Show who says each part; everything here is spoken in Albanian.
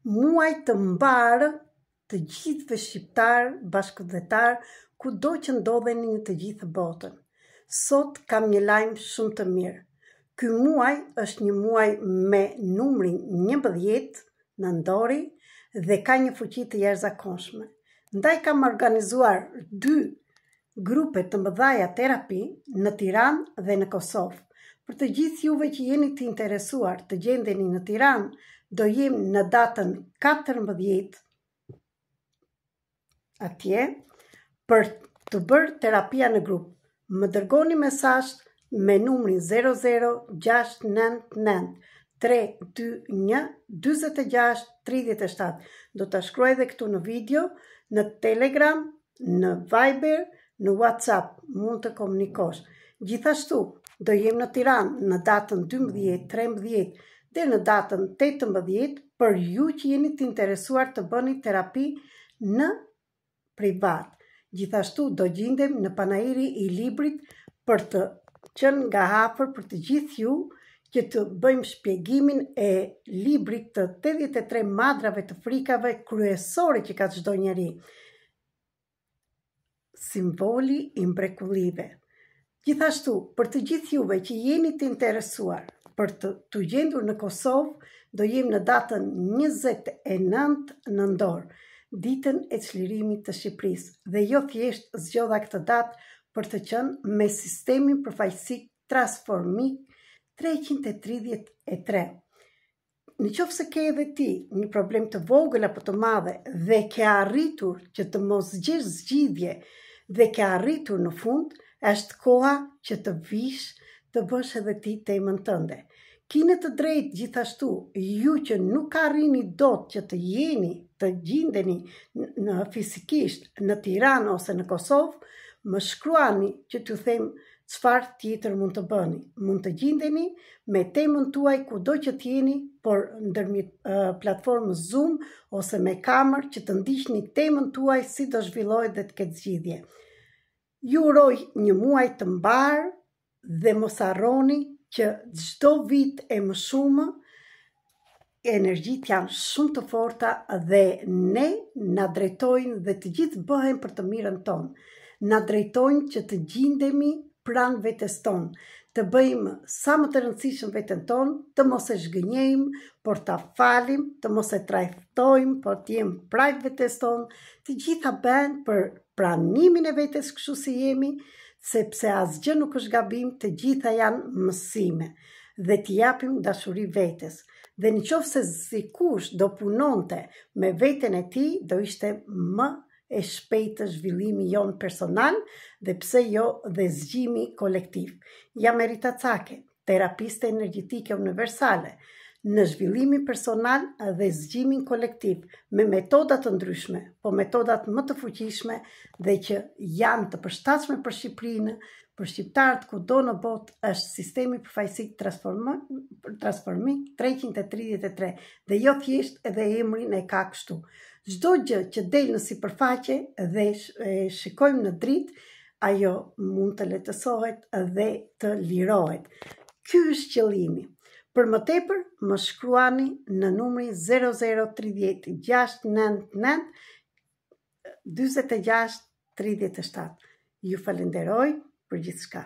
Speaker 1: muaj të mbarë të gjithëve shqiptarë, bashkëdhetarë, kudo që ndodheni në të gjithë botën. Sot kam një lajm shumë të mirë. Ky muaj është një muaj me numrin 11 nëndori dhe ka një fuqi të jashtëzakonshme. Ndaj kam organizuar 2 grupe të mëdhaja terapi në Tiranë dhe në Kosovë. Për të gjithë juve që jeni të interesuar të gjendeni në Tiranë, do jem në datën 14 atje për të bërë terapia në grup. Më dërgoni mesazh me numrin 00699 321 46 37. Do të shkruaj dhe këtu në video, në Telegram, në Viber, në WhatsApp, mund të komunikosh. Gjithashtu, do jem në Tiranë në datën 12, 13 dhe në datën 18 për ju që jeni të interesuar të bëni terapi në privat. Gjithashtu do gjendem në panajiri i librit për të qenë nga afër për të gjithë ju që të bëjmë shpjegimin e librit të 83 madrave të frikave kryesore që ka çdo njeri. Simboli i mrekullive. Gjithashtu, për të gjithë juve që jeni të interesuar për të gjendur në Kosovë, do jem në datën 29 nëndor, ditën e çlirimit të Shqipërisë, dhe jo thjesht zgjodha këtë datë për të qenë me sistemin përfaqësik transformik 333. Në qoftë se ke edhe ti një problem të vogël apo të madhe dhe ke arritur që të mos gjesh zgjidhje dhe ke arritur në fund, është koha që të vish të bësh edhe ti temën tënde. Kine të drejtë gjithashtu, ju që nuk arrini dot që të jeni, të gjendeni në fizikisht në Tiranë ose në Kosovë, më shkruani që t'ju them çfarë tjetër mund të bëni. Mund të gjendeni me temën tuaj kudo që t'jeni, por ndërmjet platformës Zoom ose me kamer që të ndiqni temën tuaj si do zhvillohet dhe të ketë zgjidhje. Ju uroj një muaj të mbarë dhe mos harroni që çdo vit e më shumë energjitë janë shumë të forta dhe ne na drejtojnë dhe të gjithë bëhen për të mirën tonë. Na drejtojnë që të gjendemi pranë vetes tonë, të bëjmë sa më të rëndësishëm veten tonë, të mos e zhgënjejmë, por ta falim, të mos e trajtojmë, por të jemi praj vetes tonë, të gjitha bëhen për pranimin e vetes kështu si jemi, sepse asgjë nuk është gabim, të gjitha janë mësime dhe t'i japim dashuri vetes. Dhe në qoftë se dikush do punonte me veten e tij, do ishte më e shpejtë zhvillimi jon personal dhe pse jo dhe zgjimi kolektiv. Jam Erita Cake, terapiste energjetike universale, në zhvillimin personal dhe zgjimin kolektiv, me metoda të ndryshme, po metodat më të fuqishme dhe që janë të përshtatshme për Shqipërinë, për shqiptarët kudo në botë, është sistemi përfaqësik transformik 333 dhe jo thjesht edhe emrin e ka kështu. Çdo gjë që del në sipërfaqe dhe shikojmë në dritë, ajo mund të letësohet dhe të lirohet. Ky është qëllimi. Për më tepër, më shkruani në numrin 0030 699 46 37. Ju falenderoj për gjithçka.